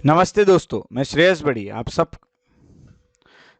नमस्ते दोस्तों, मैं श्रेयस बड़ी आप सब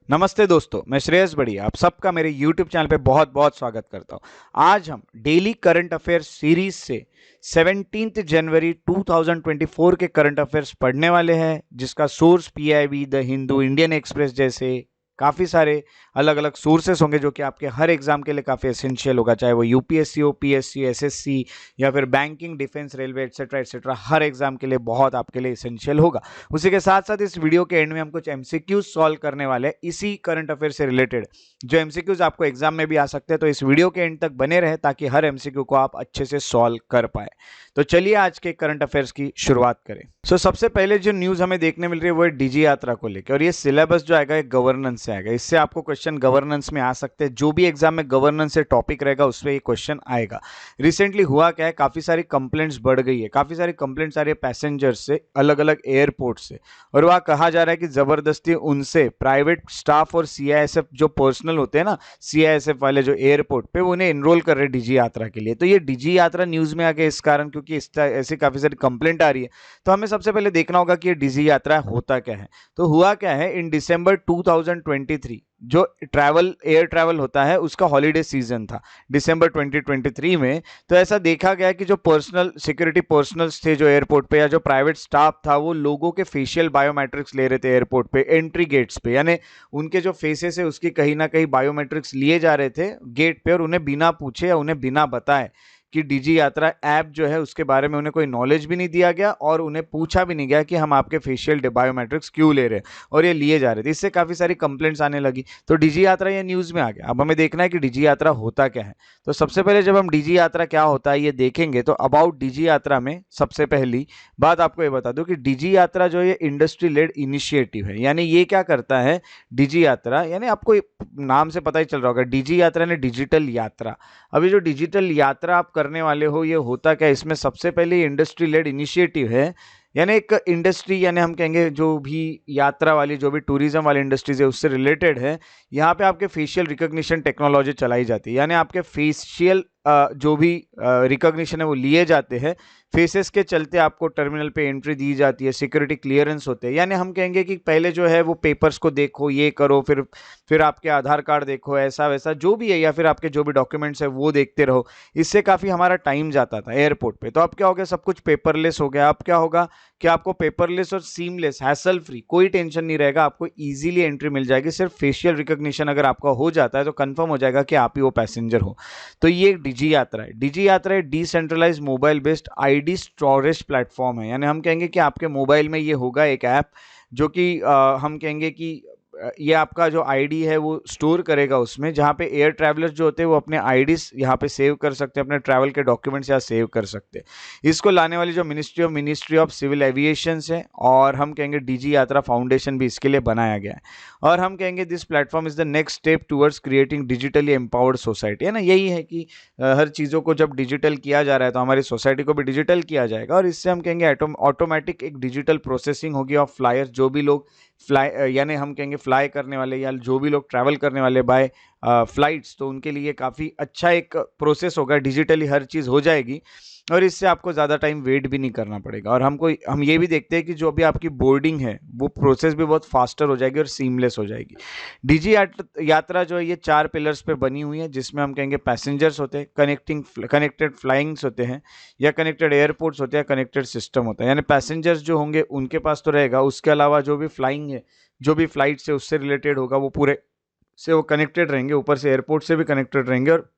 नमस्ते दोस्तों, मैं श्रेयस बड़ी आप सबका मेरे YouTube चैनल पे बहुत बहुत स्वागत करता हूँ। आज हम डेली करंट अफेयर्स सीरीज से 17 जनवरी 2024 के करंट अफेयर्स पढ़ने वाले हैं, जिसका source PIB, the Hindu, Indian express जैसे काफ़ी सारे अलग अलग सोर्सेस होंगे जो कि आपके हर एग्जाम के लिए काफ़ी एसेंशियल होगा, चाहे वो UPSC हो, PSC, SSC या फिर banking, defence, railway et cetera et cetera. हर एग्जाम के लिए बहुत आपके लिए एसेंशियल होगा। उसी के साथ साथ इस वीडियो के एंड में हम कुछ MCQs सॉल्व करने वाले हैं इसी करंट अफेयर से रिलेटेड, जो MCQs आपको एग्जाम में भी आ सकते हैं। तो इस वीडियो के एंड तक बने रहे ताकि हर MCQ को आप अच्छे से सॉल्व कर पाए। तो चलिए आज के करंट अफेयर्स की शुरुआत करें। सबसे पहले जो न्यूज हमें देखने मिल रही है वो है डीजी यात्रा को लेकर, और ये सिलेबस जो आएगा गवर्नेंस से आएगा। इससे आपको क्वेश्चन गवर्नेंस में आ सकते हैं। जो भी एग्जाम में गवर्नेंस से टॉपिक रहेगा उसमें ये क्वेश्चन आएगा। रिसेंटली हुआ क्या है, काफी सारी कंप्लेंट्स बढ़ गई है, काफी सारी कंप्लेंट्स आ रही है पैसेंजर्स से अलग अलग एयरपोर्ट से, और वह कहा जा रहा है कि जबरदस्ती उनसे प्राइवेट स्टाफ और CISF जो पर्सनल होते हैं ना, CISF वाले जो एयरपोर्ट पे, वो उन्हें एनरोल कर रहे हैं डीजी यात्रा के लिए। तो ये डीजी यात्रा न्यूज में आ गया इस कारण, क्योंकि ऐसी काफी सारी कंप्लेंट आ रही है। तो हमें सबसे पहले देखना होगा कि ये डीजी यात्रा होता क्या है। तो हुआ क्या है, इन दिसंबर 2023 जो एयर ट्रैवल होता है उसका हॉलीडे सीजन था दिसंबर 2023 में। तो ऐसा देखा गया कि जो पर्सनल सिक्योरिटी पर्सनल्स थे जो एयरपोर्ट पे, या जो प्राइवेट स्टाफ था, वो लोगों के फेशियल बायोमेट्रिक्स ले रहे थे एयरपोर्ट पे एंट्री गेट्स पे, यानी उनके जो फेसेस है उसकी कहीं ना कहीं बायोमेट्रिक्स लिए जा रहे थे गेट पे, और उन्हें बिना पूछे या उन्हें बिना बताए कि डीजी यात्रा ऐप जो है उसके बारे में उन्हें कोई नॉलेज भी नहीं दिया गया, और उन्हें पूछा भी नहीं गया कि हम आपके फेशियल बायोमेट्रिक्स क्यों ले रहे हैं, और ये लिए जा रहे थे। इससे काफ़ी सारी कंप्लेंट्स आने लगी। तो डीजी यात्रा ये न्यूज़ में आ गया। अब हमें देखना है कि डीजी यात्रा होता क्या है। तो सबसे पहले जब हम डीजी यात्रा क्या होता है ये देखेंगे, तो अबाउट डीजी यात्रा में सबसे पहली बात आपको ये बता दूं कि डीजी यात्रा जो है इंडस्ट्री लेड इनिशिएटिव है। यानी ये क्या करता है डीजी यात्रा, यानी आपको नाम से पता ही चल रहा होगा, डीजी यात्रा ने डिजिटल यात्रा। अभी जो डिजिटल यात्रा आप करने वाले हो ये होता क्या, इसमें सबसे पहले इंडस्ट्री लेड इनिशिएटिव है। यानी एक इंडस्ट्री, यानी हम कहेंगे जो भी यात्रा वाली, जो भी टूरिज्म वाली इंडस्ट्रीज है उससे रिलेटेड है। यहाँ पे आपके फेशियल रिकॉग्निशन टेक्नोलॉजी चलाई जाती है, यानी आपके फेशियल जो भी रिकॉग्निशन है वो लिए जाते हैं। फेसेस के चलते आपको टर्मिनल पे एंट्री दी जाती है, सिक्योरिटी क्लियरेंस होते हैं। यानी हम कहेंगे कि पहले जो है वो पेपर्स को देखो, ये करो, फिर आपके आधार कार्ड देखो, ऐसा वैसा जो भी है, या फिर आपके जो भी डॉक्यूमेंट्स है वो देखते रहो। इससे काफ़ी हमारा टाइम जाता था एयरपोर्ट पे। तो अब क्या हो गया, सब कुछ पेपरलेस हो गया। अब क्या होगा कि आपको पेपरलेस और सीमलेस, हैसल फ्री, कोई टेंशन नहीं रहेगा, आपको इजीली एंट्री मिल जाएगी। सिर्फ फेशियल रिकॉग्निशन अगर आपका हो जाता है तो कंफर्म हो जाएगा कि आप ही वो पैसेंजर हो। तो ये एक डीजी यात्रा है। डीजी यात्रा एक decentralize mobile based ID storage platform है। यानी हम कहेंगे कि आपके मोबाइल में ये होगा एक ऐप, जो कि हम कहेंगे कि ये आपका जो ID है वो स्टोर करेगा उसमें, जहाँ पे एयर ट्रैवलर्स जो होते हैं वो अपने IDs यहाँ पे सेव कर सकते हैं, अपने ट्रैवल के डॉक्यूमेंट्स यहाँ सेव कर सकते हैं। इसको लाने वाली जो मिनिस्ट्री ऑफ सिविल एविएशन है, और हम कहेंगे डीजी यात्रा फाउंडेशन भी इसके लिए बनाया गया है। और हम कहेंगे this platform is the next step towards creating digitally empowered society. है ना, यही है कि हर चीज़ों को जब डिजिटल किया जा रहा है तो हमारी सोसाइटी को भी डिजिटल किया जाएगा, और इससे हम कहेंगे ऑटोमेटिक एक डिजिटल प्रोसेसिंग होगी ऑफ फ्लायर्स। जो भी लोग यानी हम कहेंगे फ्लाई करने वाले, या जो भी लोग ट्रैवल करने वाले बाय फ्लाइट्स, तो उनके लिए काफ़ी अच्छा एक प्रोसेस होगा, डिजिटली हर चीज़ हो जाएगी, और इससे आपको ज़्यादा टाइम वेट भी नहीं करना पड़ेगा। और हम ये भी देखते हैं कि जो भी आपकी बोर्डिंग है वो प्रोसेस भी बहुत फास्टर हो जाएगी और सीमलेस हो जाएगी। डीजी यात्रा जो है ये 4 पिलर्स पे बनी हुई है, जिसमें हम कहेंगे पैसेंजर्स होते हैं, कनेक्टेड फ्लाइंग्स होते हैं, या कनेक्टेड एयरपोर्ट्स होते हैं, कनेक्टेड सिस्टम होता है। यानी पैसेंजर्स जो होंगे उनके पास तो रहेगा, उसके अलावा जो भी फ्लाइंग है, जो भी फ्लाइट से उससे रिलेटेड होगा, वो पूरे से वो कनेक्टेड रहेंगे, ऊपर से एयरपोर्ट से भी कनेक्टेड रहेंगे, और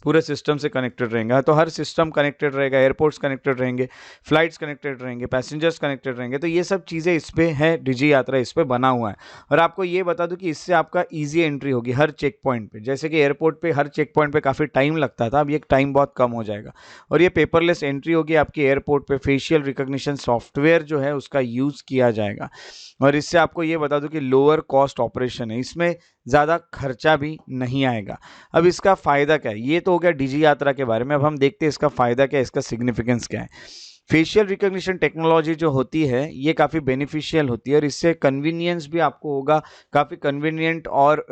पूरे सिस्टम से कनेक्टेड रहेंगे। तो हर सिस्टम कनेक्टेड रहेगा, एयरपोर्ट्स कनेक्टेड रहेंगे, फ्लाइट्स कनेक्टेड रहेंगे, पैसेंजर्स कनेक्टेड रहेंगे। तो ये सब चीज़ें इस पे है, डीजी यात्रा इस पे बना हुआ है। और आपको ये बता दूं कि इससे आपका ईजी एंट्री होगी हर चेक पॉइंट पे। जैसे कि एयरपोर्ट पे हर चेक पॉइंट पे काफ़ी टाइम लगता था, अब ये टाइम बहुत कम हो जाएगा, और ये पेपरलेस एंट्री होगी आपकी एयरपोर्ट पे। फेशियल रिकॉग्निशन सॉफ्टवेयर जो है उसका यूज़ किया जाएगा, और इससे आपको ये बता दूं कि लोअर कॉस्ट ऑपरेशन है, इसमें ज़्यादा खर्चा भी नहीं आएगा। अब इसका फ़ायदा क्या है, ये तो हो गया डीजी यात्रा के बारे में। अब हम देखते हैं इसका फ़ायदा क्या है, इसका सिग्निफिकेंस क्या है। फेशियल रिकॉग्निशन टेक्नोलॉजी जो होती है ये काफ़ी बेनिफिशियल होती है और इससे कन्वीनियंस भी आपको होगा, काफ़ी कन्वीनियंट, और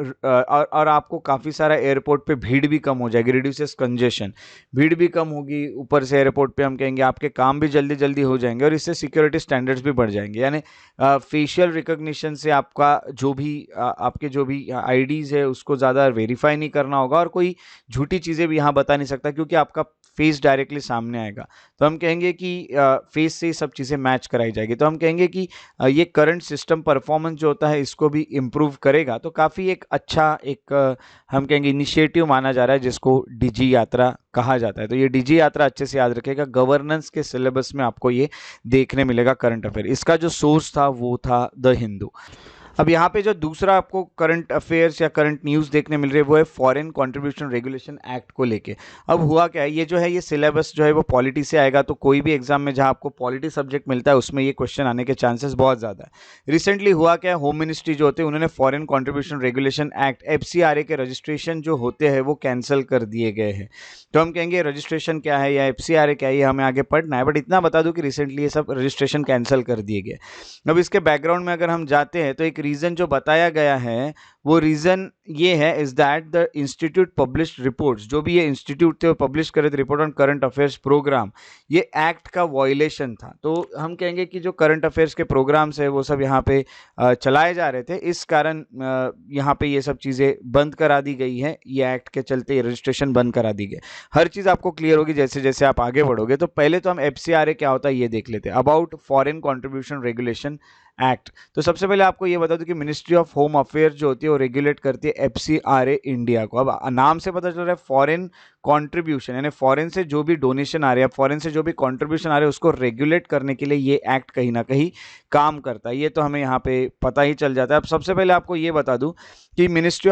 आपको काफ़ी सारा एयरपोर्ट पे भीड़ भी कम हो जाएगी, रिड्यूसेस कंजेशन, भीड़ भी कम होगी। ऊपर से एयरपोर्ट पे हम कहेंगे आपके काम भी जल्दी जल्दी हो जाएंगे और इससे सिक्योरिटी स्टैंडर्ड्स भी बढ़ जाएंगे। यानी फेशियल रिकॉग्निशन से आपका जो भी आपके जो भी आईडीज़ है उसको ज़्यादा वेरीफाई नहीं करना होगा और कोई झूठी चीज़ें भी यहाँ बता नहीं सकता क्योंकि आपका फेस डायरेक्टली सामने आएगा। तो हम कहेंगे कि फेस से ही सब चीज़ें मैच कराई जाएगी। तो हम कहेंगे कि ये करंट सिस्टम परफॉर्मेंस जो होता है इसको भी इम्प्रूव करेगा। तो काफ़ी एक अच्छा एक हम कहेंगे इनिशिएटिव माना जा रहा है जिसको डिजी यात्रा कहा जाता है। तो ये डिजी यात्रा अच्छे से याद रखेगा, गवर्नेंस के सिलेबस में आपको ये देखने मिलेगा करंट अफेयर। इसका जो सोर्स था वो था द हिंदू। अब यहाँ पे जो दूसरा आपको करंट अफेयर्स या करंट न्यूज़ देखने मिल रही है वो है फॉरेन कंट्रीब्यूशन रेगुलेशन एक्ट को लेके। अब हुआ क्या है, ये सिलेबस जो है वो पॉलिटी से आएगा। तो कोई भी एग्जाम में जहाँ आपको पॉलिटी सब्जेक्ट मिलता है उसमें ये क्वेश्चन आने के चांसेस बहुत ज़्यादा है। रिसेंटली हुआ क्या है, होम मिनिस्ट्री जो होते हैं उन्होंने foreign contribution regulation act FCRA के रजिस्ट्रेशन जो होते हैं वो कैंसिल कर दिए गए हैं। तो हम कहेंगे रजिस्ट्रेशन क्या है या FCRA क्या है ये हमें आगे पढ़ना है, बट इतना बता दूं कि रिसेंटली ये सब रजिस्ट्रेशन कैंसिल कर दिए गए। अब इसके बैकग्राउंड में अगर हम जाते हैं तो एक रीज़न जो बताया गया है वो रीज़न ये है is that the institute publish reports, जो भी ये इंस्टीट्यूट थे वो पब्लिश करे थे report on current affairs programme, ये एक्ट का वायलेशन था। तो हम कहेंगे कि जो करंट अफेयर्स के प्रोग्राम्स है वो सब यहाँ पे चलाए जा रहे थे, इस कारण यहाँ पे ये सब चीज़ें बंद करा दी गई है। ये एक्ट के चलते रजिस्ट्रेशन बंद करा दी गई। हर चीज़ आपको क्लियर होगी जैसे जैसे आप आगे बढ़ोगे। तो पहले तो हम FCRA क्या होता है ये देख लेते हैं, about foreign contribution regulation act. तो सबसे पहले आपको ये बता दूं कि मिनिस्ट्री ऑफ होम अफेयर्स जो होती है वो रेगुलेट करती है FCRA इंडिया को। अब नाम से पता चल रहा है फॉरेन कंट्रीब्यूशन, यानी फॉरेन से जो भी डोनेशन आ रहे हैं, फॉरेन से जो भी कंट्रीब्यूशन आ रहे हैं उसको रेगुलेट करने के लिए ये एक्ट कहीं ना कहीं काम करता है। ये तो हमें यहाँ पे पता ही चल जाता है। अब सबसे पहले आपको ये बता दूं कि मिनिस्ट्री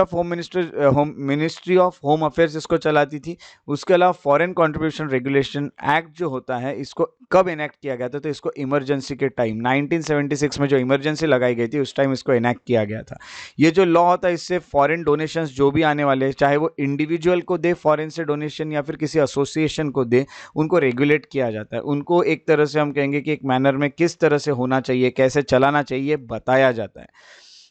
ऑफ होम अफेयर्स इसको चलाती थी। उसके अलावा फॉरेन कंट्रीब्यूशन रेगुलेशन एक्ट जो होता है इसको कब इनेक्ट किया गया था, तो इसको इमरजेंसी के टाइम 1976 में जो इमरजेंसी लगाई गई थी उस टाइम इसको इनेक्ट किया गया था। ये जो लॉ होता है इससे फॉरेन डोनेशंस जो भी आने वाले हैं, चाहे वो इंडिविजुअल को दे फॉरेन से डोनेशन या फिर किसी एसोसिएशन को दे, उनको रेगुलेट किया जाता है। उनको एक तरह से हम कहेंगे कि एक मैनर में किस तरह से होना चाहिए, कैसे चलाना चाहिए बताया जाता है।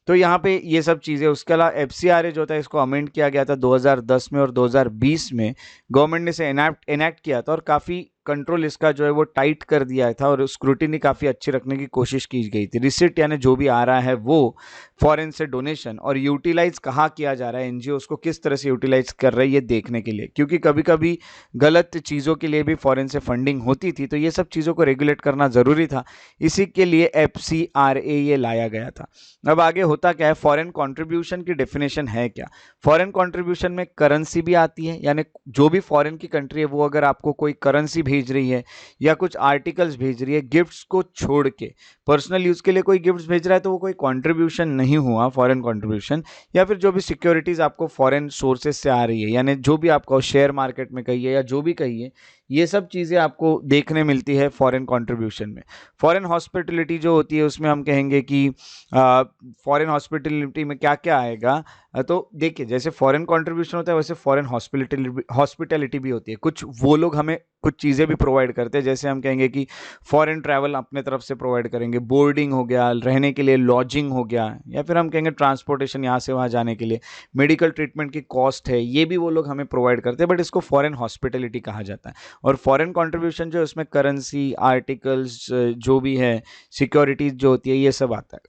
तो यहाँ पे ये सब चीज़ें, उसके अलावा FCRA जो था इसको अमेंड किया गया था 2010 में और 2020 में गवर्नमेंट ने इसे इनेक्ट किया था और काफ़ी कंट्रोल इसका जो है वो टाइट कर दिया था और स्क्रूटिनी काफ़ी अच्छी रखने की कोशिश की गई थी। रिसिट यानी जो भी आ रहा है वो फॉरेन से डोनेशन और यूटिलाइज कहाँ किया जा रहा है, NGO उसको किस तरह से यूटिलाइज कर रही है ये देखने के लिए, क्योंकि कभी कभी गलत चीज़ों के लिए भी फॉरेन से फंडिंग होती थी। तो ये सब चीज़ों को रेगुलेट करना ज़रूरी था, इसी के लिए FCRA ये लाया गया था। अब आगे होता क्या है, फॉरेन कॉन्ट्रीब्यूशन की डेफिनेशन है क्या। फॉरेन कॉन्ट्रीब्यूशन में करेंसी भी आती है, यानी जो भी फॉरेन की कंट्री है वो अगर आपको कोई करेंसी भेज रही है या कुछ आर्टिकल्स भेज रही है गिफ्ट्स को छोड़ के, पर्सनल यूज़ के लिए कोई गिफ्ट्स भेज रहा है तो वो कोई कंट्रीब्यूशन नहीं हुआ फॉरेन कंट्रीब्यूशन। या फिर जो भी सिक्योरिटीज़ आपको फॉरेन सोर्सेज से आ रही है, यानी जो भी आपको शेयर मार्केट में कहिए या जो भी कहिए, ये सब चीज़ें आपको देखने मिलती है फॉरेन कंट्रीब्यूशन में। फॉरेन हॉस्पिटलिटी जो होती है उसमें हम कहेंगे कि फॉरेन हॉस्पिटलिटी में क्या क्या आएगा। तो देखिए जैसे फॉरेन कंट्रीब्यूशन होता है वैसे फॉरेन हॉस्पिटलिटी भी होती है। कुछ वो लोग हमें कुछ चीज़ें भी प्रोवाइड करते हैं, जैसे हम कहेंगे कि फॉरेन ट्रैवल अपने तरफ से प्रोवाइड करेंगे, बोर्डिंग हो गया, रहने के लिए लॉजिंग हो गया, या फिर हम कहेंगे ट्रांसपोर्टेशन यहाँ से वहाँ जाने के लिए, मेडिकल ट्रीटमेंट की कॉस्ट है, ये भी वो लोग हमें प्रोवाइड करते हैं, बट इसको फॉरेन हॉस्पिटलिटी कहा जाता है। और फॉरेन कंट्रीब्यूशन जो है उसमें करेंसी, आर्टिकल्स जो भी है, सिक्योरिटीज जो होती है, ये सब आता है।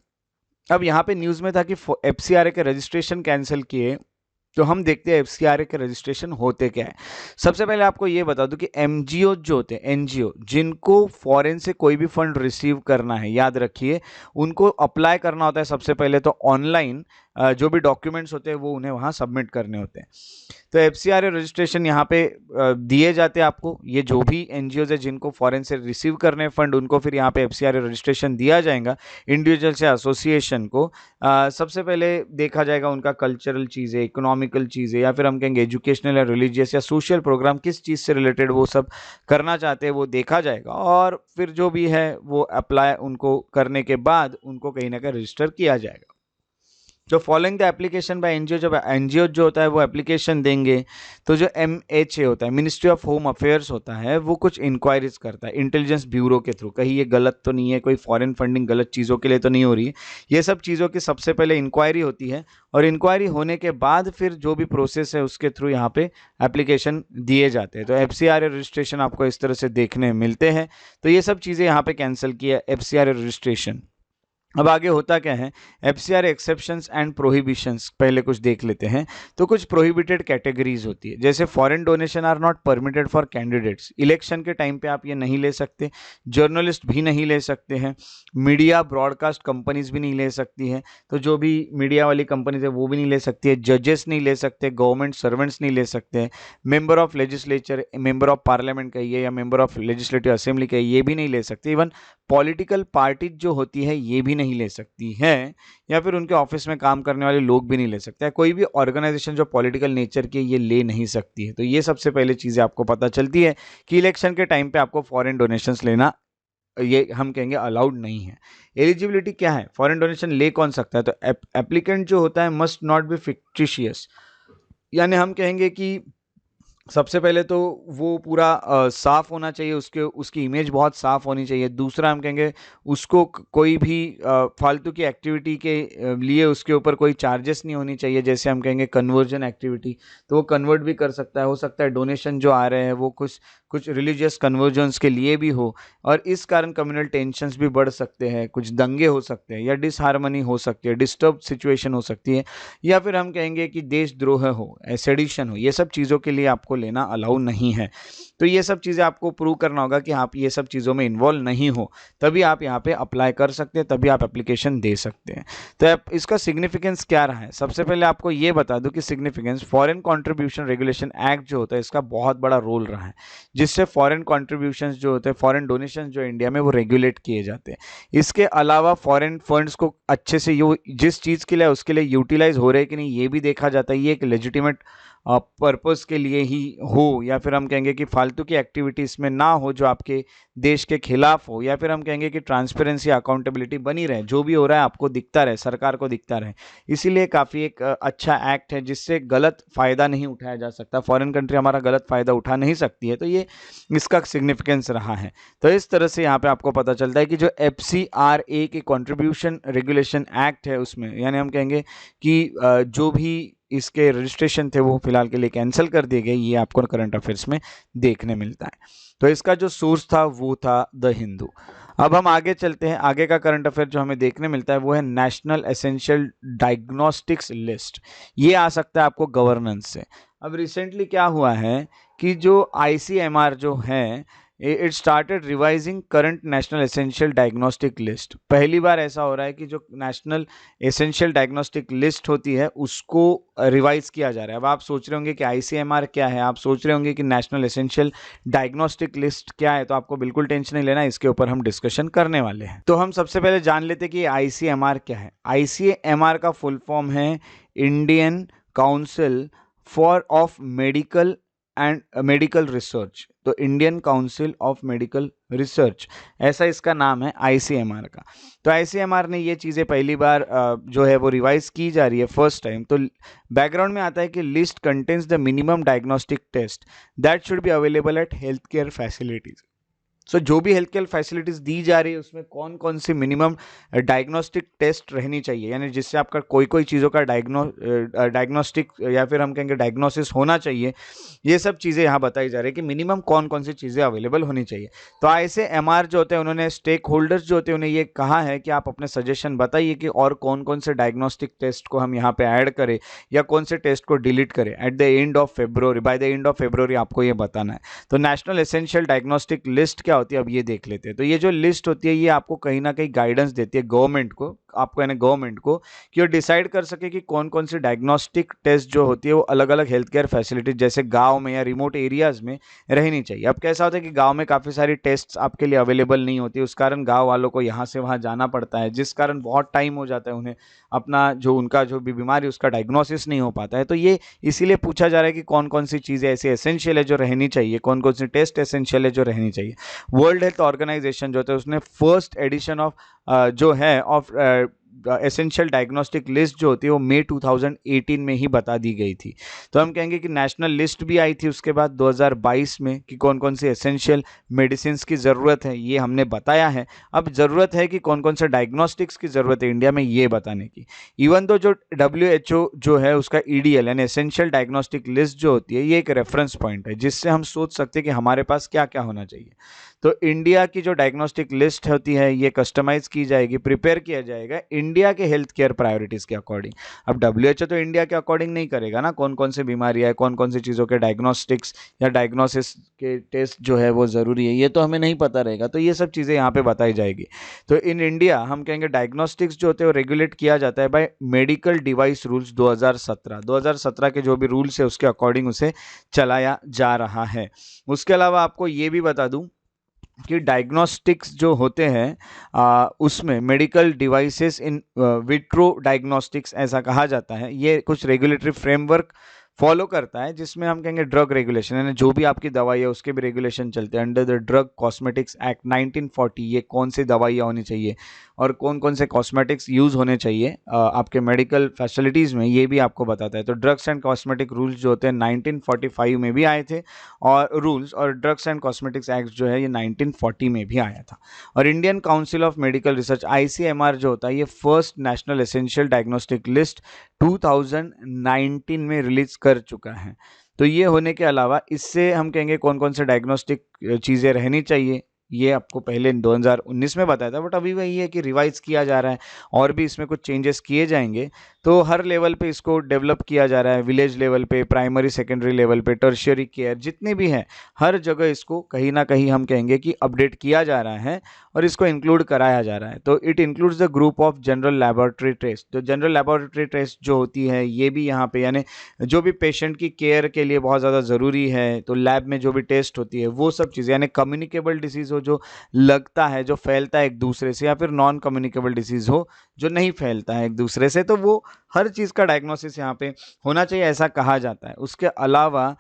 अब यहाँ पे न्यूज़ में था कि FCRA के रजिस्ट्रेशन कैंसिल किए, तो हम देखते हैं FCRA के रजिस्ट्रेशन होते क्या है। सबसे पहले आपको ये बता दूं कि MGO जो होते हैं, NGO जिनको फॉरेन से कोई भी फंड रिसीव करना है, याद रखिए उनको अप्लाई करना होता है सबसे पहले तो ऑनलाइन, जो भी डॉक्यूमेंट्स होते हैं वो उन्हें वहाँ सबमिट करने होते हैं। तो FCRA रजिस्ट्रेशन यहाँ पे दिए जाते हैं आपको। ये जो भी NGOs है जिनको फॉरेन से रिसीव करने फंड, उनको फिर यहाँ पे FCRA रजिस्ट्रेशन दिया जाएगा। इंडिविजुअल से एसोसिएशन को सबसे पहले देखा जाएगा उनका कल्चरल चीज़ें, इकोनॉमिकल चीज़ें, या फिर हम कहेंगे एजुकेशनल या रिलीजियस या सोशल प्रोग्राम किस चीज़ से रिलेटेड वो सब करना चाहते हैं वो देखा जाएगा, और फिर जो भी है वो अप्लाई उनको करने के बाद उनको कहीं ना कहीं रजिस्टर किया जाएगा। जो following the application by NGO, जब एनजीओ जो होता है वो एप्लीकेशन देंगे तो जो MHA होता है, मिनिस्ट्री ऑफ होम अफेयर्स होता है, वो कुछ इंक्वायरीज करता है इंटेलिजेंस ब्यूरो के थ्रू, कहीं ये गलत तो नहीं है, कोई फॉरेन फंडिंग गलत चीज़ों के लिए तो नहीं हो रही है। ये सब चीज़ों की सबसे पहले इंक्वायरी होती है और इंक्वायरी होने के बाद फिर जो भी प्रोसेस है उसके थ्रू यहाँ पे एप्लीकेशन दिए जाते हैं। तो FCRA रजिस्ट्रेशन आपको इस तरह से देखने मिलते हैं। तो ये सब चीज़ें यहाँ पे कैंसिल की है, FCRA रजिस्ट्रेशन। अब आगे होता क्या है, FCRA एक्सेप्शंस एंड प्रोहिबिशंस पहले कुछ देख लेते हैं। तो कुछ प्रोहिबिटेड कैटेगरीज होती है, जैसे foreign donation are not permitted for candidates, election के टाइम पे आप ये नहीं ले सकते, जर्नलिस्ट भी नहीं ले सकते हैं, मीडिया ब्रॉडकास्ट कंपनीज भी नहीं ले सकती है, तो जो भी मीडिया वाली कंपनीज है वो भी नहीं ले सकती है, जजेस नहीं ले सकते, गवर्नमेंट सर्वेंट्स नहीं ले सकते हैं, member of legislature, member of parliament कहिए या मेंबर ऑफ लेजिस्लेटिव असेंबली कहिए, ये भी नहीं ले सकते। इवन पॉलिटिकल पार्टीज जो होती है ये भी नहीं ले सकती है, या फिर उनके ऑफिस में काम करने वाले लोग भी नहीं ले सकते हैं, कोई भी ऑर्गेनाइजेशन जो पॉलिटिकल नेचर की ये ले नहीं सकती है। तो ये सबसे पहले चीज़ें आपको पता चलती है कि इलेक्शन के टाइम पे आपको फॉरेन डोनेशंस लेना, ये हम कहेंगे अलाउड नहीं है। एलिजिबिलिटी क्या है, फॉरेन डोनेशन ले कौन सकता है, तो एप्लीकेंट जो होता है मस्ट नॉट बी फिक्टिशियस, यानी हम कहेंगे कि सबसे पहले तो वो पूरा साफ होना चाहिए, उसकी इमेज बहुत साफ होनी चाहिए। दूसरा हम कहेंगे उसको कोई भी फालतू की एक्टिविटी के लिए उसके ऊपर कोई चार्जेस नहीं होनी चाहिए, जैसे हम कहेंगे कन्वर्जन एक्टिविटी, तो वो कन्वर्ट भी कर सकता है, हो सकता है डोनेशन जो आ रहे हैं वो कुछ रिलीजियस कन्वर्जन्स के लिए भी हो, और इस कारण कम्युनल टेंशन्स भी बढ़ सकते हैं, कुछ दंगे हो सकते हैं या डिसहार्मनी हो सकती है, डिस्टर्ब सिचुएशन हो सकती है, या फिर हम कहेंगे कि देशद्रोह हो, सेडिशन हो, ये सब चीज़ों के लिए आपको लेना अलाउ नहीं है। तो ये सब चीज़ें आपको प्रूव करना होगा कि आप ये सब चीज़ों में इन्वॉल्व नहीं हो, तभी आप यहाँ पे अप्लाई कर सकते हैं, तभी आप एप्लीकेशन दे सकते हैं। तो इसका सिग्निफिकेंस क्या रहा है, सबसे पहले आपको ये बता दूं कि significance foreign contribution regulation act जो होता है इसका बहुत बड़ा रोल रहा है, जिससे फॉरेन कंट्रीब्यूशंस जो होते हैं, फॉरेन डोनेशन जो इंडिया में वो रेगुलेट किए जाते हैं। इसके अलावा फॉरेन फंड्स को अच्छे से जिस चीज़ के लिए उसके लिए यूटिलाइज हो रहे हैं कि नहीं ये भी देखा जाता है, ये एक लेजिटिमेट पर्पस के लिए ही हो, या फिर हम कहेंगे कि फालतू की एक्टिविटी इसमें ना हो जो आपके देश के खिलाफ हो, या फिर हम कहेंगे कि ट्रांसपेरेंसी अकाउंटेबिलिटी बनी रहे, जो भी हो रहा है आपको दिखता रहे, सरकार को दिखता रहे। इसीलिए काफ़ी एक अच्छा एक्ट है जिससे गलत फ़ायदा नहीं उठाया जा सकता, फॉरेन कंट्री हमारा गलत फ़ायदा उठा नहीं सकती है। तो ये इसका सिग्निफिकेंस रहा है। तो इस तरह से यहाँ पे आपको पता चलता है कि जो FCRA के कंट्रीब्यूशन रेगुलेशन एक्ट है उसमें, यानी हम कहेंगे कि जो भी इसके रजिस्ट्रेशन थे वो फिलहाल के लिए कैंसिल कर दिए गए, ये आपको करंट अफेयर्स में देखने मिलता है। तो इसका जो सोर्स था वो था द हिंदू। अब हम आगे चलते हैं, आगे का करंट अफेयर जो हमें देखने मिलता है वो है नेशनल एसेंशियल डायग्नोस्टिक्स लिस्ट। ये आ सकता है आपको गवर्नेंस से। अब रिसेंटली क्या हुआ है कि जो ICMR जो है, it started revising current national essential diagnostic list. पहली बार ऐसा हो रहा है कि जो नेशनल एसेंशियल डायग्नोस्टिक लिस्ट होती है उसको रिवाइज किया जा रहा है। अब आप सोच रहे होंगे कि ICMR क्या है, आप सोच रहे होंगे कि नेशनल एसेंशियल डायग्नोस्टिक लिस्ट क्या है, तो आपको बिल्कुल टेंशन नहीं लेना, इसके ऊपर हम डिस्कशन करने वाले हैं। तो हम सबसे पहले जान लेते हैं कि ICMR क्या है। ICMR का फुल फॉर्म है Indian council for of medical and medical research. तो Indian council of medical research, ऐसा इसका नाम है ICMR का। तो ICMR ने ये चीज़ें पहली बार जो है वो रिवाइज की जा रही है फर्स्ट टाइम। तो बैकग्राउंड में आता है कि list contains the minimum diagnostic test that should be available at health care facilities. So जो भी हेल्थ केयर फैसिलिटीज दी जा रही है उसमें कौन कौन सी मिनिमम डायग्नोस्टिक टेस्ट रहनी चाहिए, यानी जिससे आपका कोई चीज़ों का डायग्नोस्टिक या फिर हम कहेंगे डायग्नोसिस होना चाहिए, ये सब चीज़ें यहाँ बताई जा रही है कि मिनिमम कौन कौन सी चीज़ें अवेलेबल होनी चाहिए। तो ICMR जो होते हैं उन्होंने स्टेक होल्डर्स जो होते हैं उन्हें ये कहा है कि आप अपने सजेशन बताइए कि और कौन कौन से डायग्नोस्टिक टेस्ट को हम यहाँ पे ऐड करें या कौन से टेस्ट को डिलीट करें at the end of February, by the end of February आपको ये बताना है। तो नेशनल एसेंशियल डायग्नोस्टिक लिस्ट क्या होती है अब ये देख लेते हैं। तो ये जो लिस्ट होती है ये आपको कहीं ना कहीं गाइडेंस देती है गवर्नमेंट को, आपको यानी गवर्नमेंट को, कि वो डिसाइड कर सके कि कौन कौन सी डायग्नोस्टिक टेस्ट जो होती है वो अलग अलग हेल्थ केयर फैसिलिटीज जैसे गांव में या रिमोट एरियाज में रहनी चाहिए। अब कैसा होता है कि गांव में काफ़ी सारी टेस्ट आपके लिए अवेलेबल नहीं होती, उस कारण गांव वालों को यहाँ से वहाँ जाना पड़ता है, जिस कारण बहुत टाइम हो जाता है, उन्हें अपना जो उनका जो भी बीमारी उसका डायग्नोसिस नहीं हो पाता है। तो ये इसीलिए पूछा जा रहा है कि कौन कौन सी चीज़ें ऐसी एसेंशियल है जो रहनी चाहिए, कौन कौन सी टेस्ट एसेंशियल है जो रहनी चाहिए। वर्ल्ड हेल्थ ऑर्गेनाइजेशन जो होता है उसने फर्स्ट एडिशन ऑफ जो है ऑफ एसेंशियल डायग्नोस्टिक लिस्ट जो होती है वो मई 2018 में ही बता दी गई थी। तो हम कहेंगे कि नेशनल लिस्ट भी आई थी उसके बाद 2022 में कि कौन कौन सी एसेंशियल मेडिसिन की ज़रूरत है, ये हमने बताया है। अब ज़रूरत है कि कौन कौन से डायग्नोस्टिक्स की ज़रूरत है इंडिया में, ये बताने की। इवन तो जो WHO जो है उसका EDL यानी एसेंशियल डायग्नोस्टिक लिस्ट जो होती है, ये एक रेफरेंस पॉइंट है जिससे हम सोच सकते हैं कि हमारे पास क्या क्या होना चाहिए। तो इंडिया की जो डायग्नोस्टिक लिस्ट होती है ये कस्टमाइज की जाएगी, प्रिपेयर किया जाएगा इंडिया के हेल्थ केयर प्रायोरिटीज़ के अकॉर्डिंग। अब WHO तो इंडिया के अकॉर्डिंग नहीं करेगा ना, कौन कौन सी बीमारियाँ है, कौन कौन सी चीज़ों के डायग्नोस्टिक्स या डायग्नोसिस के टेस्ट जो है वो ज़रूरी है, ये तो हमें नहीं पता रहेगा। तो ये सब चीज़ें यहाँ पे बताई जाएगी। तो इन इंडिया हम कहेंगे डायग्नोस्टिक्स जो होते हैं वो रेगुलेट किया जाता है बाय मेडिकल डिवाइस रूल्स 2017 के जो भी रूल्स है उसके अकॉर्डिंग उसे चलाया जा रहा है। उसके अलावा आपको ये भी बता दूं कि डायग्नोस्टिक्स जो होते हैं उसमें medical devices in vitro diagnostics ऐसा कहा जाता है। ये कुछ रेगुलेटरी फ्रेमवर्क फॉलो करता है जिसमें हम कहेंगे ड्रग रेगुलेशन, यानी जो भी आपकी दवाई है उसके भी रेगुलेशन चलते हैं under the drug cosmetics act 1940। ये कौन सी दवाइयाँ होनी चाहिए और कौन कौन से कॉस्मेटिक्स यूज़ होने चाहिए आपके मेडिकल फैसिलिटीज़ में, ये भी आपको बताता है। तो ड्रग्स एंड कॉस्मेटिक रूल्स जो होते हैं 1945 में भी आए थे और रूल्स, और ड्रग्स एंड कॉस्मेटिक्स एक्ट जो है ये 1940 में भी आया था। और Indian council of medical research ICMR जो होता है ये first national essential diagnostic list 2019 में रिलीज कर चुका है। तो ये होने के अलावा इससे हम कहेंगे कौन कौन से डायग्नोस्टिक चीज़ें रहनी चाहिए, ये आपको पहले 2019 में बताया था, बट अभी वही है कि रिवाइज किया जा रहा है और भी इसमें कुछ चेंजेस किए जाएंगे। तो हर लेवल पे इसको डेवलप किया जा रहा है, विलेज लेवल पे, प्राइमरी सेकेंडरी लेवल पे, टर्शियरी केयर जितने भी हैं हर जगह इसको कहीं ना कहीं हम कहेंगे कि अपडेट किया जा रहा है और इसको इंक्लूड कराया जा रहा है। तो it includes the group of general laboratory test. तो जनरल लैबोरेटरी टेस्ट जो होती है ये भी यहाँ पे, यानी जो भी पेशेंट की केयर के लिए बहुत ज़्यादा ज़रूरी है, तो लैब में जो भी टेस्ट होती है वो सब चीज़ें, यानी कम्युनिकेबल डिसीज़ हो जो लगता है, जो फैलता है एक दूसरे से, या फिर नॉन कम्युनिकेबल डिसीज़ हो जो नहीं फैलता है एक दूसरे से, तो वो हर चीज़ का डायग्नोसिस यहाँ पे होना चाहिए ऐसा कहा जाता है। उसके अलावा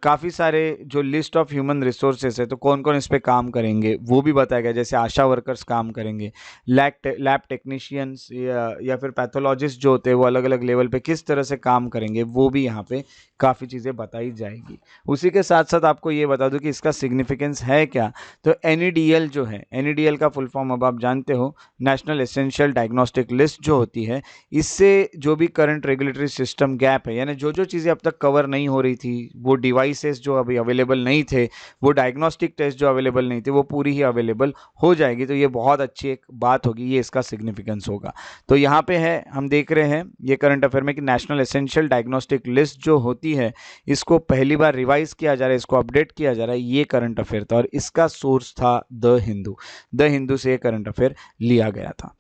काफ़ी सारे जो लिस्ट ऑफ ह्यूमन रिसोर्सेस है, तो कौन कौन इस पे काम करेंगे वो भी बताया गया, जैसे आशा वर्कर्स काम करेंगे, लैब टेक्नीशियंस या फिर पैथोलॉजिस्ट जो होते हैं वो अलग अलग लेवल पे किस तरह से काम करेंगे, वो भी यहाँ पे काफ़ी चीज़ें बताई जाएगी। उसी के साथ साथ आपको ये बता दूं कि इसका सिग्निफिकेंस है क्या। तो NADL जो है, NADL का फुल फॉर्म अब आप जानते हो, नेशनल एसेंशियल डायग्नोस्टिक लिस्ट जो होती है, इससे जो भी करंट रेगुलेटरी सिस्टम गैप है, यानी जो जो चीज़ें अब तक कवर नहीं हो रही थी, वो डिवाइसेस जो अभी अवेलेबल नहीं थे, वो डायग्नोस्टिक टेस्ट जो अवेलेबल नहीं थे, वो पूरी ही अवेलेबल हो जाएगी। तो ये बहुत अच्छी एक बात होगी, ये इसका सिग्निफिकेंस होगा। तो यहाँ पे है, हम देख रहे हैं ये करंट अफेयर में कि नेशनल एसेंशियल डायग्नोस्टिक लिस्ट जो होती है इसको पहली बार रिवाइज किया जा रहा है, इसको अपडेट किया जा रहा है। ये करंट अफेयर था और इसका सोर्स था द हिंदू से ये करंट अफेयर लिया गया था।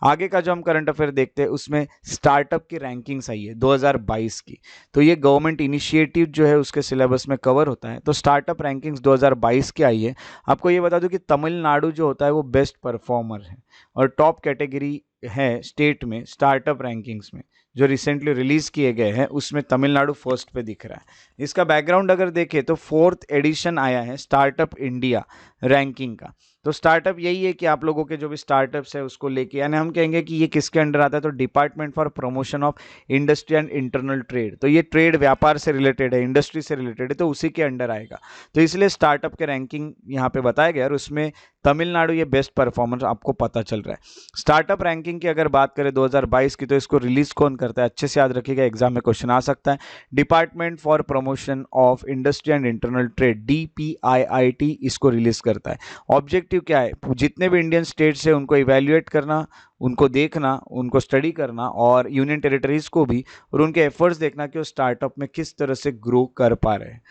आगे का जो हम करंट अफेयर देखते हैं उसमें स्टार्टअप की रैंकिंग्स आई है 2022 की। तो ये गवर्नमेंट इनिशिएटिव जो है उसके सिलेबस में कवर होता है। तो स्टार्टअप रैंकिंग्स 2022 की आई है। आपको ये बता दूं कि तमिलनाडु जो होता है वो बेस्ट परफॉर्मर है और टॉप कैटेगरी है स्टेट में स्टार्टअप रैंकिंग्स में, जो रिसेंटली रिलीज किए गए हैं उसमें तमिलनाडु फर्स्ट पे दिख रहा है। इसका बैकग्राउंड अगर देखें तो 4th एडिशन आया है स्टार्टअप इंडिया रैंकिंग का। तो स्टार्टअप यही है कि आप लोगों के जो भी स्टार्टअप्स है उसको लेके, यानी हम कहेंगे कि ये किसके अंडर आता है, तो department for promotion of industry and internal trade. तो ये ट्रेड व्यापार से रिलेटेड है, इंडस्ट्री से रिलेटेड है, तो उसी के अंडर आएगा। तो इसलिए स्टार्टअप के रैंकिंग यहाँ पे बताया गया और उसमें तमिलनाडु ये बेस्ट परफॉर्मर आपको पता चल रहा है। स्टार्टअप रैंकिंग की अगर बात करें 2022 की, तो इसको रिलीज कौन करता है, अच्छे से याद रखिएगा, एग्जाम में क्वेश्चन आ सकता है। Department for promotion of industry and internal trade DPIIT इसको रिलीज करता है। ऑब्जेक्टिव क्या है, जितने भी इंडियन स्टेट्स है उनको इवैल्यूएट करना, उनको देखना, उनको स्टडी करना, और यूनियन टेरिटरीज को भी, और उनके एफर्ट्स देखना कि वो स्टार्टअप में किस तरह से ग्रो कर पा रहे हैं।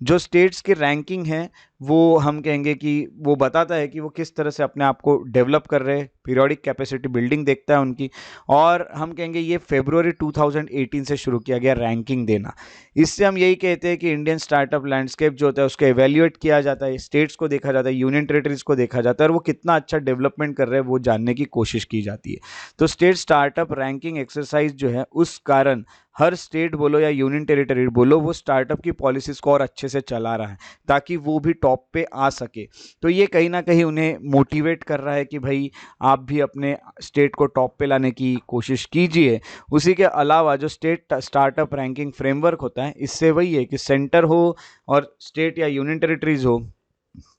जो स्टेट्स की रैंकिंग है वो हम कहेंगे कि वो बताता है कि वो किस तरह से अपने आप को डेवलप कर रहे हैं, पीरियोडिक कैपेसिटी बिल्डिंग देखता है उनकी। और हम कहेंगे ये फरवरी 2018 से शुरू किया गया रैंकिंग देना। इससे हम यही कहते हैं कि इंडियन स्टार्टअप लैंडस्केप जो होता है उसको एवेल्यूएट किया जाता है, स्टेट्स को देखा जाता है, यूनियन टेरिटरीज को देखा जाता है, और वो कितना अच्छा डेवलपमेंट कर रहे हैं वो जानने की कोशिश की जाती है। जाती है। तो स्टेट स्टार्टअप रैंकिंग एक्सरसाइज जो है, उस कारण हर स्टेट बोलो या यूनियन टेरिटरी बोलो, वो स्टार्टअप की पॉलिसीज को और अच्छे से चला रहा है ताकि वो भी टॉप पे आ सके। तो ये कहीं ना कहीं उन्हें मोटिवेट कर रहा है कि भाई आप भी अपने स्टेट को टॉप पे लाने की कोशिश कीजिए। उसी के अलावा जो स्टेट स्टार्टअप रैंकिंग फ्रेमवर्क होता है, इससे वही है कि सेंटर हो और स्टेट या यूनियन टेरिटरीज हो,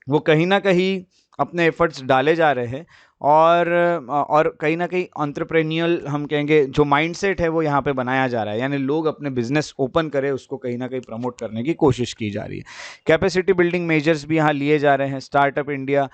वो कहीं ना कहीं अपने एफर्ट्स डाले जा रहे हैं और कहीं ना कहीं एंटरप्रेन्योरल हम कहेंगे जो माइंडसेट है वो यहाँ पे बनाया जा रहा है, यानी लोग अपने बिजनेस ओपन करें, उसको कहीं ना कहीं प्रमोट करने की कोशिश की जा रही है। कैपेसिटी बिल्डिंग मेजर्स भी यहाँ लिए जा रहे हैं। स्टार्टअप इंडिया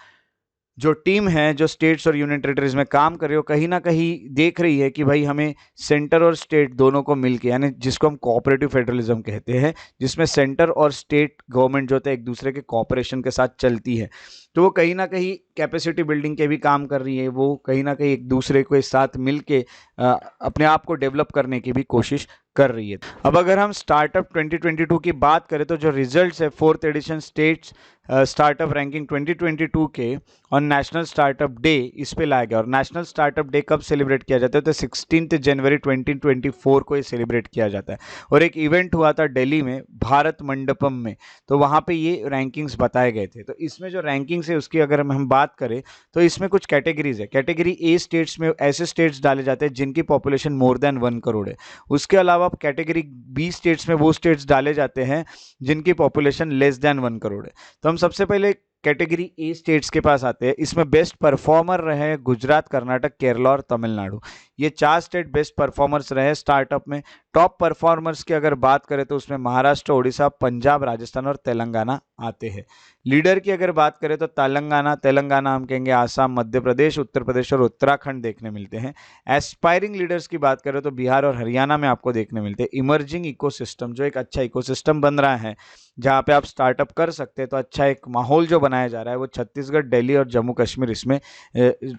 जो टीम है, जो स्टेट्स और यूनियन टेरिटरीज में काम कर रही हो, कहीं ना कहीं देख रही है कि भाई हमें सेंटर और स्टेट दोनों को मिलके, यानी जिसको हम कोऑपरेटिव फेडरलिज्म कहते हैं, जिसमें सेंटर और स्टेट गवर्नमेंट जो होता है एक दूसरे के कोऑपरेशन के साथ चलती है, तो वो कहीं ना कहीं कैपेसिटी बिल्डिंग के भी काम कर रही है। वो कहीं ना कहीं एक दूसरे के साथ मिलके अपने आप को डेवलप करने की भी कोशिश कर रही है। अब अगर हम स्टार्टअप 2022 की बात करें तो जो रिजल्ट्स है 4th addition states startup ranking 2022 के और नेशनल स्टार्टअप डे इस पे लाया गया। और नेशनल स्टार्टअप डे कब सेलिब्रेट किया जाता है? तो 16 जनवरी 2024 को ये सेलिब्रेट किया जाता है। और एक इवेंट हुआ था दिल्ली में भारत मंडपम में, तो वहाँ पे ये रैंकिंग्स बताए गए थे। तो इसमें जो रैंकिंग्स है उसकी अगर हम बात करें तो इसमें कुछ कैटेगरीज है। कैटेगरी ए स्टेट्स में ऐसे स्टेट्स डाले जाते हैं जिनकी पॉपुलेशन मोर देन 1 करोड़ है। उसके अलावा कैटेगरी बी स्टेट्स में वो स्टेट्स डाले जाते हैं जिनकी पॉपुलेशन लेस देन 1 करोड़ है। तो हम सबसे पहले कैटेगरी ए स्टेट्स के पास आते हैं। इसमें बेस्ट परफॉर्मर रहे गुजरात, कर्नाटक, केरला और तमिलनाडु। ये 4 स्टेट बेस्ट परफॉर्मर्स रहे स्टार्टअप में। टॉप परफॉर्मर्स की अगर बात करें तो उसमें महाराष्ट्र, उड़ीसा, पंजाब, राजस्थान और तेलंगाना आते हैं। लीडर की अगर बात करें तो तेलंगाना हम कहेंगे आसाम, मध्य प्रदेश, उत्तर प्रदेश और उत्तराखंड देखने मिलते हैं। एस्पायरिंग लीडर्स की बात करें तो बिहार और हरियाणा में आपको देखने मिलते हैं। इमर्जिंग इकोसिस्टम, जो एक अच्छा इकोसिस्टम बन रहा है जहाँ पे आप स्टार्टअप कर सकते हैं, तो अच्छा एक माहौल जो बनाया जा रहा है, वो छत्तीसगढ़, दिल्ली और जम्मू कश्मीर इसमें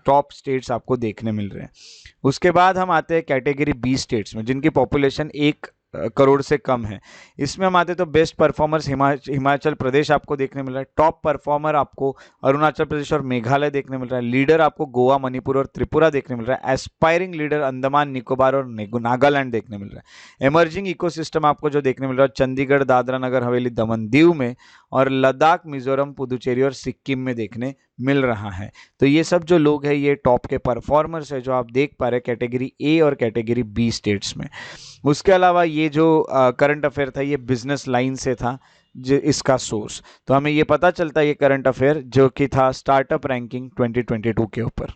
टॉप स्टेट्स आपको देखने मिल रहे हैं। उसके बाद हम आते हैं कैटेगरी बी स्टेट्स में जिनकी पॉपुलेशन 1 करोड़ से कम है। इसमें हम आते तो बेस्ट परफॉर्मर्स हिमाचल प्रदेश आपको देखने मिल रहा है। टॉप परफॉर्मर आपको अरुणाचल प्रदेश और मेघालय देखने मिल रहा है। लीडर आपको गोवा, मणिपुर और त्रिपुरा देखने मिल रहा है। एस्पायरिंग लीडर अंडमान निकोबार और नागालैंड देखने मिल रहा है। इमर्जिंग इकोसिस्टम आपको जो देखने मिल रहा है चंडीगढ़, दादरा नगर हवेली, दमन दीव में, और लद्दाख, मिजोरम, पुदुचेरी और सिक्किम में देखने मिल रहा है। तो ये सब जो लोग हैं ये टॉप के परफॉर्मर्स है जो आप देख पा रहे हैं कैटेगरी ए और कैटेगरी बी स्टेट्स में। उसके अलावा ये जो करंट अफेयर था ये बिजनेस लाइन से था जो इसका सोर्स, तो हमें ये पता चलता है ये करंट अफेयर जो कि था स्टार्टअप रैंकिंग 2022 के ऊपर।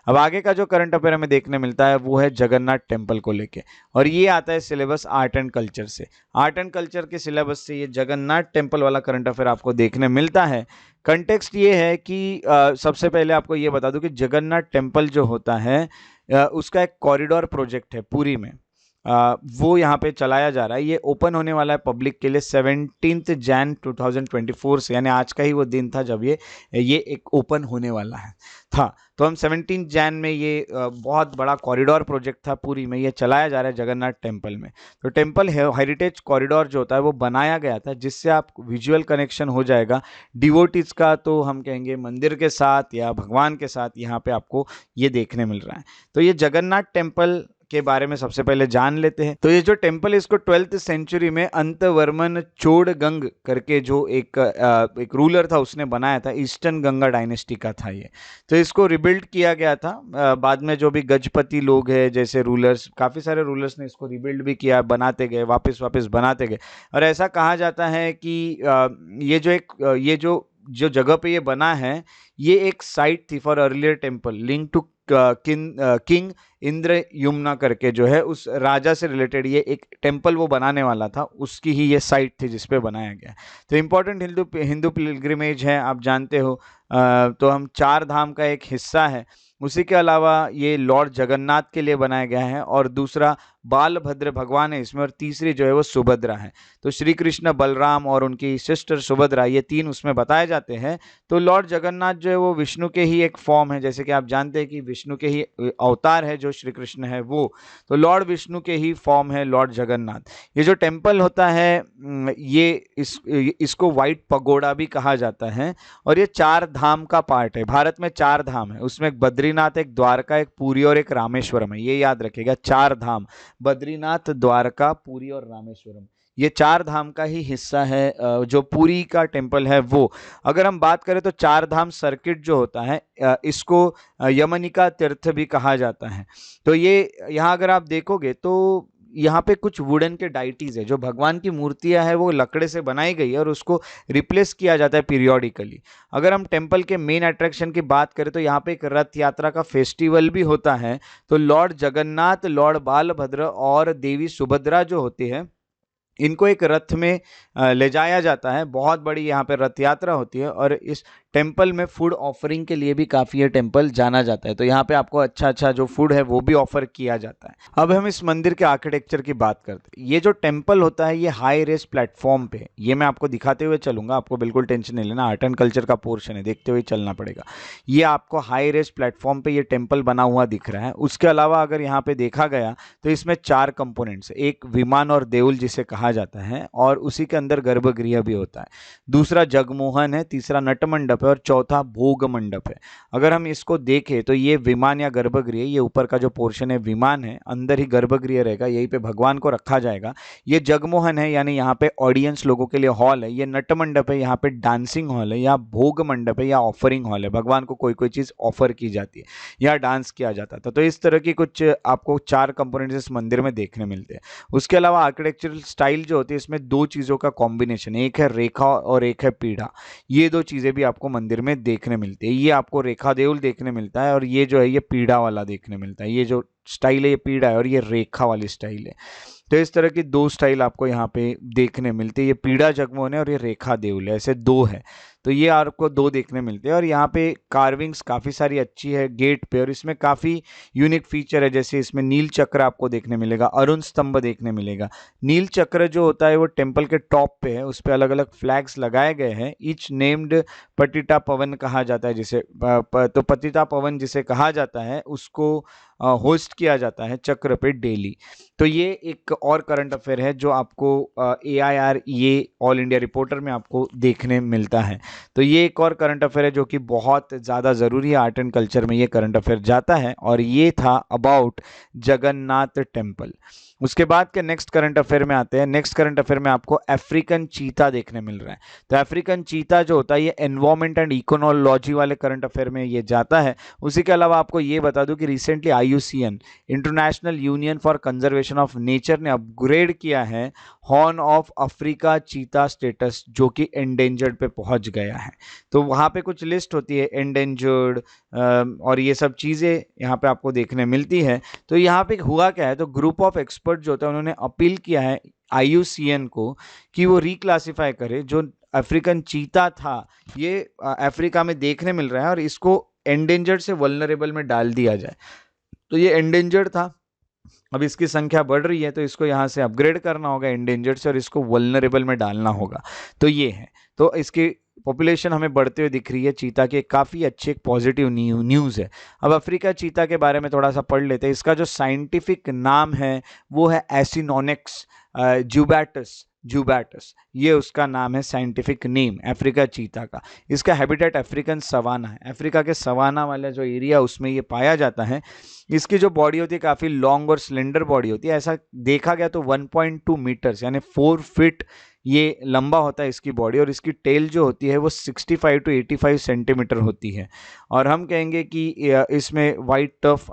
अब आगे का जो करंट अफेयर हमें देखने मिलता है वो है जगन्नाथ टेम्पल को लेके, और ये आता है सिलेबस आर्ट एंड कल्चर से। आर्ट एंड कल्चर के सिलेबस से ये जगन्नाथ टेम्पल वाला करंट अफेयर आपको देखने मिलता है। कंटेक्स्ट ये है कि सबसे पहले आपको ये बता दूं कि जगन्नाथ टेम्पल जो होता है उसका एक कॉरिडोर प्रोजेक्ट है पुरी में, वो यहाँ पे चलाया जा रहा है। ये ओपन होने वाला है पब्लिक के लिए 17 जैन 2024 से, यानी आज का ही वो दिन था जब ये एक ओपन होने वाला है था। तो हम 17 जैन में ये बहुत बड़ा कॉरिडोर प्रोजेक्ट था पूरी में, ये चलाया जा रहा है जगन्नाथ टेम्पल में। तो टेम्पल हेरिटेज कॉरिडोर जो होता है वो बनाया गया था जिससे आप विजुअल कनेक्शन हो जाएगा डिवोटीज का, तो हम कहेंगे मंदिर के साथ या भगवान के साथ, यहाँ पे आपको ये देखने मिल रहा है। तो ये जगन्नाथ टेम्पल के बारे में सबसे पहले जान लेते हैं। तो ये जो टेम्पल है इसको 12th सेंचुरी में अंतवर्मन चोड़गंग करके जो एक रूलर था उसने बनाया था। ईस्टर्न गंगा डायनेस्टी का था ये। तो इसको रिबिल्ड किया गया था बाद में जो भी गजपति लोग हैं जैसे रूलर्स, काफ़ी सारे रूलर्स ने इसको रिबिल्ड भी किया, बनाते गए, वापस बनाते गए। और ऐसा कहा जाता है कि ये जो जगह पे ये बना है ये एक साइट थी for earlier temple link to king Indra Yamuna करके जो है उस राजा से रिलेटेड ये एक टेम्पल वो बनाने वाला था, उसकी ही ये साइट थी जिसपे बनाया गया। तो इम्पोर्टेंट हिंदू पिलग्रिमेज है, आप जानते हो। तो हम 4 धाम का एक हिस्सा है। उसी के अलावा ये लॉर्ड जगन्नाथ के लिए बनाया गया है, और दूसरा बालभद्र भगवान है इसमें, और तीसरी जो है वो सुभद्रा है। तो श्री कृष्ण, बलराम और उनकी सिस्टर सुभद्रा, ये 3 उसमें बताए जाते हैं। तो लॉर्ड जगन्नाथ जो है वो विष्णु के ही एक फॉर्म है, जैसे कि आप जानते हैं कि विष्णु के ही अवतार है जो श्री कृष्ण है वो, तो लॉर्ड विष्णु के ही फॉर्म है लॉर्ड जगन्नाथ। ये जो टेम्पल होता है ये इसको व्हाइट पगोड़ा भी कहा जाता है, और ये 4 धाम का पार्ट है। भारत में 4 धाम है, उसमें बद्रीनाथ बद्रीनाथ, एक द्वारका, एक पुरी और एक रामेश्वरम है, ये याद रखिएगा। 4 धाम, बद्रीनाथ, द्वारका, पुरी और रामेश्वरम, ये 4 धाम का ही हिस्सा है। जो पुरी का टेम्पल है वो, अगर हम बात करें तो 4 धाम सर्किट जो होता है, इसको यमनिका तीर्थ भी कहा जाता है। तो ये यहाँ अगर आप देखोगे तो यहाँ पे कुछ वुडन के डाइटीज है, जो भगवान की मूर्तियां है वो लकड़े से बनाई गई है और उसको रिप्लेस किया जाता है पीरियोडिकली। अगर हम टेम्पल के मेन अट्रैक्शन की बात करें तो यहाँ पे एक रथ यात्रा का फेस्टिवल भी होता है। तो लॉर्ड जगन्नाथ, लॉर्ड बालभद्र और देवी सुभद्रा जो होती है, इनको एक रथ में ले जाया जाता है। बहुत बड़ी यहाँ पे रथ यात्रा होती है और इस टेम्पल में फूड ऑफरिंग के लिए भी काफ़ी ये टेम्पल जाना जाता है। तो यहाँ पे आपको अच्छा अच्छा जो फूड है वो भी ऑफर किया जाता है। अब हम इस मंदिर के आर्किटेक्चर की बात करते हैं। ये जो टेम्पल होता है ये हाई रेस प्लेटफॉर्म पे है, ये मैं आपको दिखाते हुए चलूंगा, आपको बिल्कुल टेंशन नहीं लेना, आर्ट एंड कल्चर का पोर्शन है, देखते हुए चलना पड़ेगा। ये आपको हाई रेस प्लेटफॉर्म पे ये टेम्पल बना हुआ दिख रहा है। उसके अलावा अगर यहाँ पे देखा गया तो इसमें 4 कंपोनेंट्स, एक विमान और देउल जिसे कहा जाता है, और उसी के अंदर गर्भगृह भी होता है। दूसरा जगमोहन है, तीसरा नटमंडप है और चौथा भोग मंडप है। अगर हम इसको देखें तो ये विमान या गर्भगृह, ये ऊपर का जो पोर्शन है विमान है, अंदर ही गर्भगृह रहेगा, यहीं पे भगवान को रखा जाएगा। ये जगमोहन है, यानी यहाँ पे ऑडियंस लोगों के लिए हॉल है। ये नटमंडप है, यहाँ पे डांसिंग हॉल है। या भोग मंडप है, या ऑफरिंग हॉल है, भगवान को कोई कोई चीज़ ऑफर की जाती है या डांस किया जाता था। तो इस तरह की कुछ आपको 4 कंपोनेंट्स इस मंदिर में देखने मिलते हैं। उसके अलावा आर्किटेक्चरल स्टाइल जो होती है इसमें 2 चीज़ों का कॉम्बिनेशन, एक है रेखा और एक है पीढ़ा। ये 2 चीज़ें भी आपको मंदिर में देखने मिलती है। ये आपको रेखा देउल देखने मिलता है और ये जो है ये पीढ़ा वाला देखने मिलता है। ये जो स्टाइल है ये पीढ़ा है और ये रेखा वाली स्टाइल है। तो इस तरह की 2 स्टाइल आपको यहाँ पे देखने मिलती है। ये पीढ़ा जगमोहन है और ये रेखा देउल है, ऐसे 2 है। तो ये आपको 2 देखने मिलते हैं। और यहाँ पे कार्विंग्स काफ़ी सारी अच्छी है गेट पे, और इसमें काफ़ी यूनिक फीचर है, जैसे इसमें नील चक्र आपको देखने मिलेगा, अरुण स्तंभ देखने मिलेगा। नील चक्र जो होता है वो टेम्पल के टॉप पे है, उस पर अलग अलग फ्लैग्स लगाए गए हैं। ईच नेम्ड पतिता पवन कहा जाता है जिसे, तो पतिता पवन जिसे कहा जाता है उसको होस्ट किया जाता है चक्र पे डेली। तो ये एक और करंट अफेयर है जो आपको AIR ये ऑल इंडिया रिपोर्टर में आपको देखने मिलता है। तो ये एक और करंट अफेयर है जो कि बहुत ज़्यादा ज़रूरी है, आर्ट एंड कल्चर में ये करंट अफेयर जाता है। और ये था अबाउट जगन्नाथ टेम्पल। उसके बाद के नेक्स्ट करंट अफेयर में आते हैं। नेक्स्ट करंट अफेयर में आपको अफ्रीकन चीता देखने मिल रहा है। तो अफ्रीकन चीता जो होता है ये एनवायरमेंट एंड इकोनोलॉजी वाले करंट अफेयर में ये जाता है। उसी के अलावा आपको ये बता दूं कि recently IUCN, international union for conservation of nature, ने अपग्रेड किया है हॉर्न ऑफ अफ्रीका चीता स्टेटस, जो कि एंडेंजर्ड पे पहुंच गया है। तो वहाँ पे कुछ लिस्ट होती है एंडेंजर्ड और ये सब चीज़ें यहाँ पे आपको देखने मिलती है। तो यहाँ पे हुआ क्या है, तो ग्रुप ऑफ एक्सपर्ट जो होता है उन्होंने अपील किया है IUCN को कि वो रिक्लासिफाई करे जो अफ्रीकन चीता था, ये अफ्रीका में देखने मिल रहा है, और इसको एंडेंजर्ड से वल्नरेबल में डाल दिया जाए। तो ये एंडेंजर्ड था, अब इसकी संख्या बढ़ रही है, तो इसको यहाँ से अपग्रेड करना होगा एंडेंजर्ड से और इसको वल्नरेबल में डालना होगा। तो ये है, तो इसकी पॉपुलेशन हमें बढ़ते हुए दिख रही है चीता के, काफ़ी अच्छी एक पॉजिटिव न्यूज़ है। अब अफ्रीका चीता के बारे में थोड़ा सा पढ़ लेते हैं। इसका जो साइंटिफिक नाम है वो है एसिनोनिक्स जुबैटस, जुबैटस ये उसका नाम है, साइंटिफिक नेम अफ्रीका चीता का। इसका हैबिटेट अफ्रीकन सवाना है, अफ्रीका के सवाना वाला जो एरिया उसमें ये पाया जाता है। इसकी जो बॉडी होती है काफ़ी लॉन्ग और स्लेंडर बॉडी होती है। ऐसा देखा गया तो 1.2 मीटर्स यानी 4 फीट ये लंबा होता है इसकी बॉडी, और इसकी टेल जो होती है वो 65 to 85 सेंटीमीटर होती है। और हम कहेंगे कि इसमें वाइट टफ्ट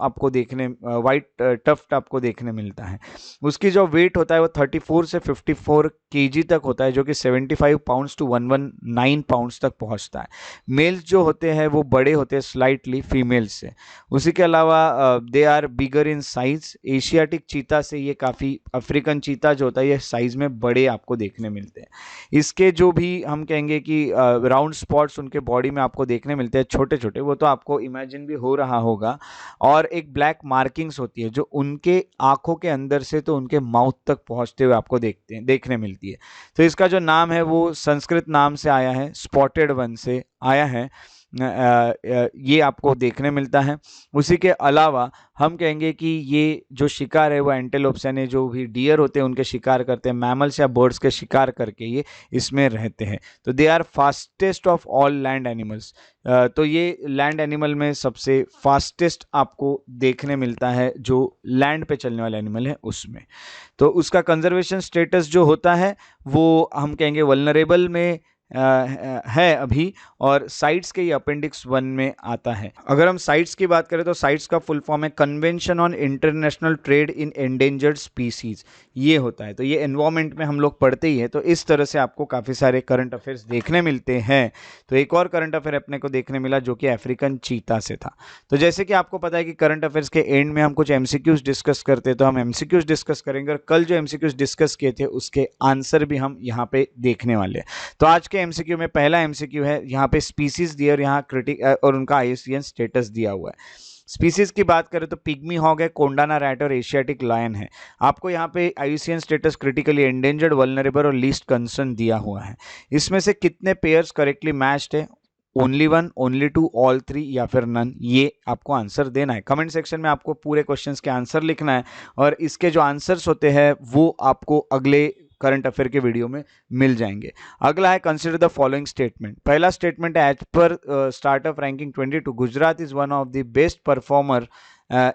आपको देखने मिलता है। उसकी जो वेट होता है वो 34 से 54 kg तक होता है, जो कि 75 पाउंड्स to 119 पाउंड्स तक पहुंचता है। मेल्स जो होते हैं वो बड़े होते हैं स्लाइटली फीमेल्स से। उसी के अलावा they are bigger in size. Asiatic cheetah से ये काफ़ी, अफ्रीकन चीता जो होता है ये साइज में बड़े आपको देखने मिलते हैं। इसके जो भी हम कहेंगे कि राउंड स्पॉट्स उनके बॉडी में आपको देखने मिलते हैं छोटे छोटे, वो तो आपको इमेजिन भी हो रहा होगा। और एक ब्लैक मार्किंग्स होती है जो उनके आंखों के अंदर से तो उनके माउथ तक पहुंचते हुए आपको देखने मिलती है। तो इसका जो नाम है वो संस्कृत नाम से आया है, स्पॉटेड वन से आया है। ये आपको देखने मिलता है। उसी के अलावा हम कहेंगे कि ये जो शिकार है वो एंटेलोप्स यानी जो भी डियर होते हैं उनके शिकार करते हैं, मैमल्स या बर्ड्स के शिकार करके ये इसमें रहते हैं। तो they are fastest of all land animals. तो ये लैंड एनिमल में सबसे फास्टेस्ट आपको देखने मिलता है, जो लैंड पे चलने वाला एनिमल है उसमें। तो उसका कंजर्वेशन स्टेटस जो होता है वो हम कहेंगे वल्नरेबल में है अभी, और साइट्स के ये अपेंडिक्स 1 में आता है। अगर हम साइट्स की बात करें तो साइट्स का फुल फॉर्म है convention on international trade in endangered species, ये होता है। तो ये एनवायरमेंट में हम लोग पढ़ते ही है। तो इस तरह से आपको काफ़ी सारे करंट अफेयर्स देखने मिलते हैं। तो एक और करंट अफेयर अपने को देखने मिला जो कि अफ्रीकन चीता से था। तो जैसे कि आपको पता है कि करंट अफेयर्स के एंड में हम कुछ एमसीक्यूज डिस्कस करते हैं, तो हम एमसीक्यूज डिस्कस करेंगे, और कल जो एमसीक्यूज डिस्कस किए थे उसके आंसर भी हम यहाँ पे देखने वाले हैं। तो आज के एमसीक्यू में पहला एमसीक्यू है, यहाँ पे स्पीसीज दिया और यहाँ क्रिटिक और उनका आईयूसीएन स्टेटस दिया हुआ है। स्पीसीज की बात करें तो पिग्मी हॉग है, कोंडाना रैट और एशियाटिक लायन है। आपको यहाँ पे IUCN status critically endangered, vulnerable और लीस्ट कंसर्न दिया हुआ है। इसमें से कितने पेयर्स करेक्टली मैच्ड है? ओनली 1, ओनली 2, ऑल 3 या फिर नन? ये आपको आंसर देना है। कमेंट सेक्शन में आपको पूरे क्वेश्चंस के आंसर लिखना है, और इसके जो आंसर्स होते हैं वो आपको अगले करंट अफेयर के वीडियो में मिल जाएंगे। अगला है कंसिडर द फॉलोइंग स्टेटमेंट। पहला स्टेटमेंट है as per startup ranking 22 Gujarat is one of the best performer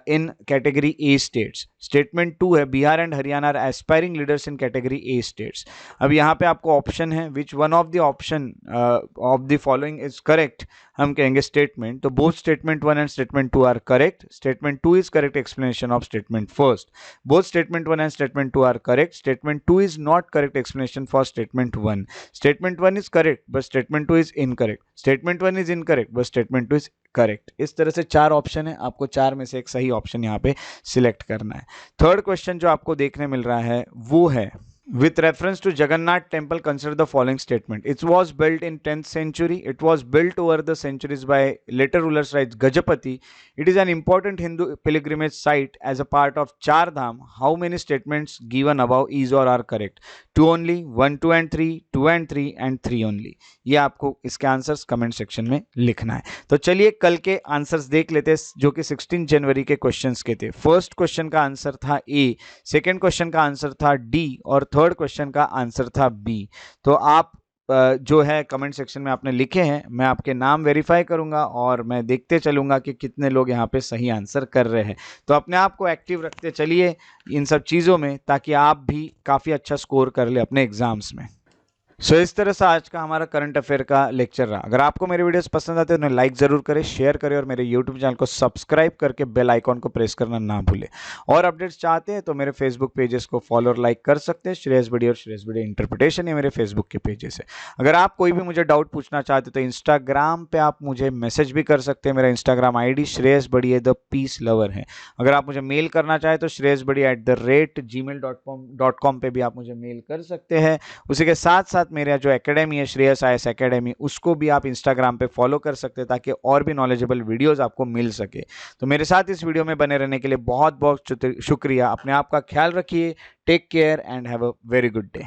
in category A states. Statement 2 है Bihar and Haryana are aspiring leaders in category A states. अब यहाँ पे आपको ऑप्शन है which one of the option of the following is correct, हम कहेंगे statement. तो both statement 1 and statement 2 are correct. Statement 2 is correct explanation of statement first. Both statement 1 and statement 2 are correct. Statement 2 is not correct explanation for statement 1। Statement 1 is correct but statement 2 is incorrect. Statement 1 is incorrect but statement 2 is correct. इस तरह से 4 option है, आपको 4 में से एक सही option यहाँ पे सिलेक्ट करना है। थर्ड क्वेश्चन जो आपको देखने मिल रहा है वो है with reference to Jagannath temple consider the following statement. It was built in 10th century. It was built over the centuries by later rulers like Gajapati. It is an important Hindu pilgrimage site as a part of Char Dham. How many statements given above is or are correct? 2 only, 1, 2 and 3, 2 and 3 and 3 only. ये आपको इसके answers comment section में लिखना है। तो चलिए कल के आंसर्स देख लेते हैं जो कि 16 जनवरी के क्वेश्चंस के थे। फर्स्ट क्वेश्चन का आंसर था ए, सेकंड क्वेश्चन का आंसर था डी और थर्ड क्वेश्चन का आंसर था बी। तो आप जो है कमेंट सेक्शन में आपने लिखे हैं, मैं आपके नाम वेरीफाई करूंगा और मैं देखते चलूंगा कि कितने लोग यहाँ पे सही आंसर कर रहे हैं। तो अपने आप को एक्टिव रखते चलिए इन सब चीज़ों में, ताकि आप भी काफ़ी अच्छा स्कोर कर ले अपने एग्जाम्स में। सो इस तरह से आज का हमारा करंट अफेयर का लेक्चर रहा। अगर आपको मेरे वीडियोस पसंद आते हैं तो उन्हें लाइक ज़रूर करें, शेयर करें और मेरे यूट्यूब चैनल को सब्सक्राइब करके बेल आइकॉन को प्रेस करना ना भूलें। और अपडेट्स चाहते हैं तो मेरे फेसबुक पेजेस को फॉलो और लाइक कर सकते हैं। श्रेयस बड़ी और श्रेयस बड़ी इंटरप्रिटेशन है मेरे फेसबुक के पेजेस है। अगर आप कोई भी मुझे डाउट पूछना चाहते तो इंस्टाग्राम पर आप मुझे मैसेज भी कर सकते हैं। मेरा इंस्टाग्राम ID श्रेयस बड़ी द पीस लवर है। अगर आप मुझे मेल करना चाहें तो shreyasbadi@gmail.com पे भी आप मुझे मेल कर सकते हैं। उसी के साथ साथ मेरा जो एकेडमी है श्रेयस IAS एकेडमी, उसको भी आप इंस्टाग्राम पे फॉलो कर सकते हैं ताकि और भी नॉलेजेबल वीडियोस आपको मिल सके। तो मेरे साथ इस वीडियो में बने रहने के लिए बहुत बहुत शुक्रिया। अपने आप का ख्याल रखिए। Take care and have a very good day.